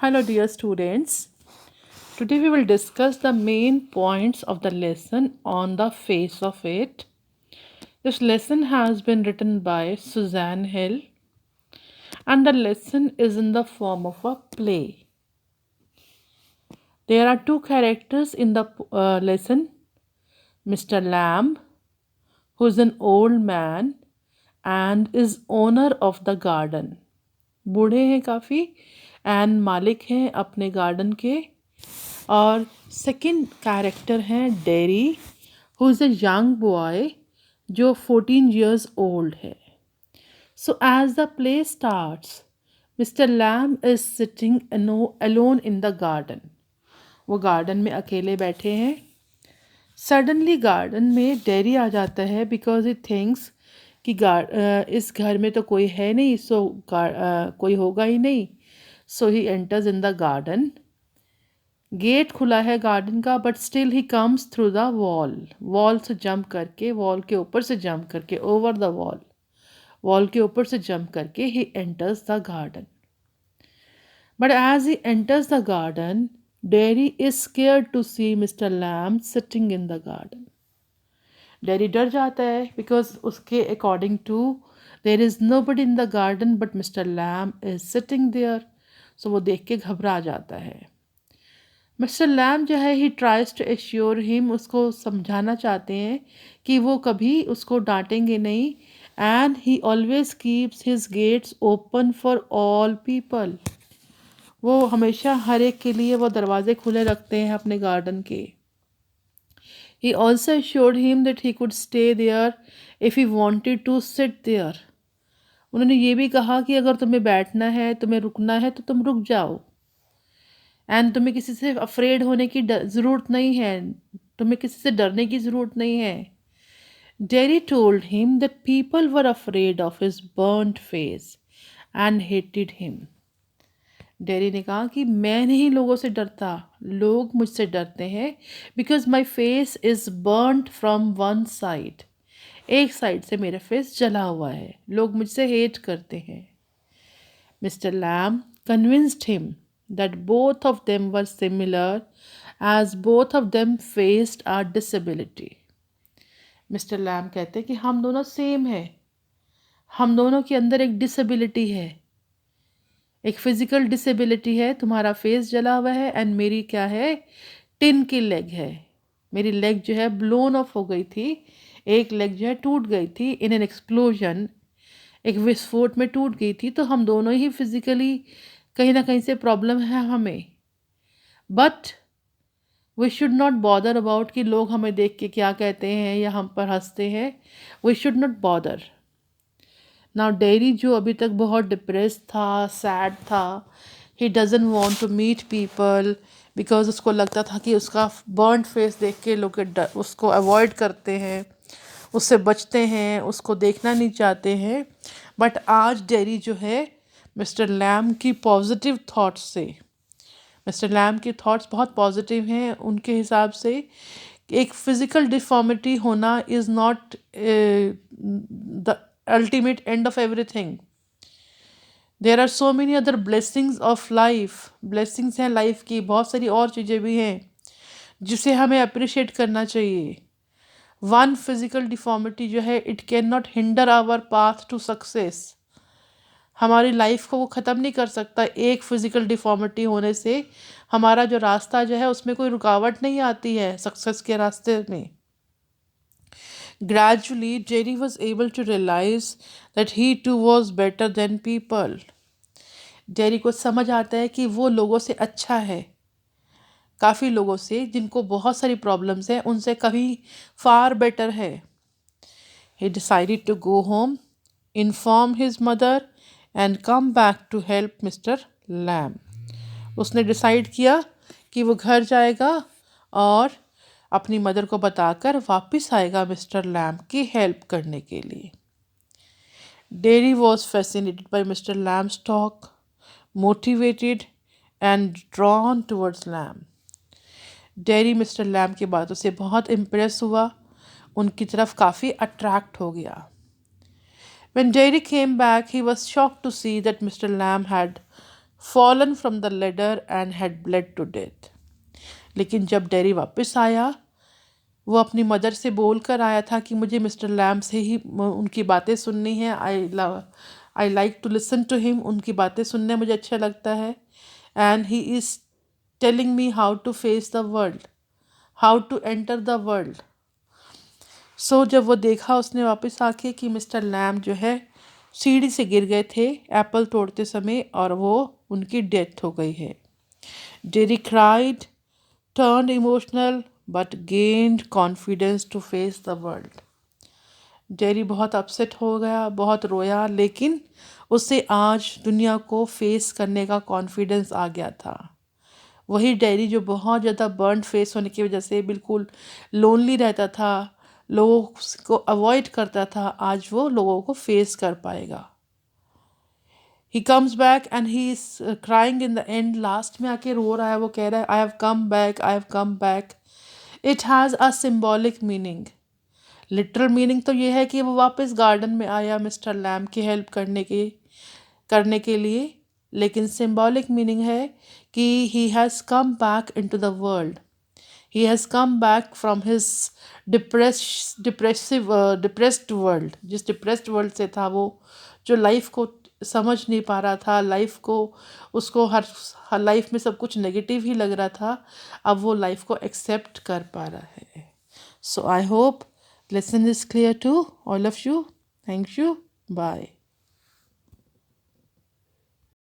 Hello, dear students. Today we will discuss the main points of the lesson on the face of it. This lesson has been written by Suzanne Hill, and the lesson is in the form of a play. There are two characters in the lesson: Mr. Lamb, who is an old man and is owner of the garden. बूढ़े हैं काफ़ी and मालिक हैं अपने garden के. और second character हैं Derry, who is a young boy जो 14 years old है. So as the play starts, mister lamb is sitting alone in the garden. वो गार्डन में अकेले बैठे हैं. सडनली गार्डन में डेरी आ जाता है बिकॉज ही थिंक्स कि इस घर में तो कोई है नहीं, सो कोई होगा ही नहीं. So he enters in the garden. Gate खुला है गार्डन का, but still he comes through the wall से जंप करके, वॉल के ऊपर से जंप करके, ओवर द वॉल के ऊपर से जंप करके he enters the garden. But as he enters the garden, Derry is scared to see mister Lam sitting in the garden. Derry डर जाता है बिकॉज उसके according to there is no body in the garden but mister lamb is sitting there. So वो देख के घबरा जाता है. मिस्टर लैम जो है, he tries to assure him, उसको समझाना चाहते हैं कि वो कभी उसको डांटेंगे नहीं. And he always keeps his gates open for all people. वो हमेशा हर एक के लिए वो दरवाजे खुले रखते हैं अपने गार्डन के. He also assured him that he could stay there if he wanted to sit there. उन्होंने ये भी कहा कि अगर तुम्हें बैठना है, तुम्हें रुकना है, तो तुम रुक जाओ. एंड तुम्हें किसी से अफ्रेड होने की ज़रूरत नहीं है, तुम्हें किसी से डरने की ज़रूरत नहीं है. Dairy told him that people were afraid of his burned face and hated him. Dairy ने कहा कि मैं नहीं लोगों से डरता, लोग मुझसे डरते हैं because my face is burned from one side. एक साइड से मेरा फेस जला हुआ है, लोग मुझसे हेट करते हैं. Mister Lamb convinced him that both of them were similar as both of them faced a disability. Mister Lamb कहते हैं कि हम दोनों सेम हैं, हम दोनों के अंदर एक डिसेबिलिटी है, एक फिजिकल डिसेबिलिटी है. तुम्हारा फेस जला हुआ है एंड मेरी क्या है, टिन की लेग है. मेरी लेग जो है ब्लोन ऑफ हो गई थी, एक लेग जो है टूट गई थी इन एन एक्सप्लोजन, एक विस्फोट में टूट गई थी. तो हम दोनों ही फिजिकली कहीं ना कहीं से प्रॉब्लम है हमें. But we should not bother about कि लोग हमें देख के क्या कहते हैं या हम पर हंसते हैं. We should not bother. Now Derry जो अभी तक बहुत डिप्रेस था, सैड था, he doesn't want to meet people because उसको लगता था कि उसका बर्न फेस देख के लोग उसको अवॉइड करते हैं, उससे बचते हैं, उसको देखना नहीं चाहते हैं. बट आज डेरी जो है मिस्टर लैम की पॉजिटिव थॉट्स से, मिस्टर लैम के थॉट्स बहुत पॉजिटिव हैं. उनके हिसाब से एक फिज़िकल डिफॉर्मिटी होना is not the ultimate end of everything. There are so many other blessings of life. Blessings हैं लाइफ की, बहुत सारी और चीज़ें भी हैं जिसे हमें अप्रिशिएट करना चाहिए. वन फिज़िकल डिफॉर्मिटी जो है, it can not hinder our path to success. हमारी लाइफ को वो ख़त्म नहीं कर सकता. एक फिज़िकल डिफॉर्मिटी होने से हमारा जो रास्ता जो है उसमें कोई रुकावट नहीं आती है सक्सेस के रास्ते में. Gradually Jerry was able to realise that he too was better than people. Jerry को समझ आता है कि वो लोगों से अच्छा है, काफ़ी लोगों से जिनको बहुत सारी प्रॉब्लम्स हैं उनसे कभी फार बेटर है. He decided to go home, inform his mother and come back to help mister Lamb. उसने डिसाइड किया कि वो घर जाएगा और अपनी मदर को बताकर वापस आएगा मिस्टर लैम की हेल्प करने के लिए. Derry was fascinated by mister Lamb's talk, motivated and drawn towards Lamb. Derry mister Lamb की बातों से बहुत इम्प्रेस हुआ, उनकी तरफ काफ़ी अट्रैक्ट हो गया. When Jerry came back, he was shocked to see that Mr. Lamb had fallen from the ladder and had bled to death. लेकिन जब डेरी वापस आया, वो अपनी मदर से बोल कर आया था कि मुझे मिस्टर लैम्ब से ही उनकी बातें सुननी है, I like to listen to him, उनकी बातें सुनने मुझे अच्छा लगता है, and he is telling me how to face the world, how to enter the world. So जब वो देखा उसने वापस आके कि मिस्टर लैम्ब जो है सीढ़ी से गिर गए थे एप्पल तोड़ते समय और वो उनकी डेथ हो गई है. Dairy cried, turned emotional but gained confidence to face the world. Dairy बहुत अपसेट हो गया, बहुत रोया, लेकिन उससे आज दुनिया को फेस करने का कॉन्फिडेंस आ गया था. वही डेरी जो बहुत ज़्यादा बर्न फेस होने की वजह से बिल्कुल लोनली रहता था, लोगों को अवॉइड करता था, आज वो लोगों को फेस कर पाएगा. He comes back and he is crying in the end. Last में आके रो रहा है, वो कह रहा है I have come back, I have come back. It has a symbolic meaning. Literal meaning तो ये है कि वो वापस गार्डन में आया मिस्टर लैम्ब की हेल्प करने के लिए, लेकिन सिम्बॉलिक मीनिंग है कि he has come back in to the world. He has come back from his depressed world. जिस डिप्रेस्ड वर्ल्ड से था वो, जो लाइफ को समझ नहीं पा रहा था, लाइफ को उसको हर लाइफ में सब कुछ नेगेटिव ही लग रहा था, अब वो लाइफ को एक्सेप्ट कर पा रहा है. So I hope lesson is clear to all of you. Thank you. Bye.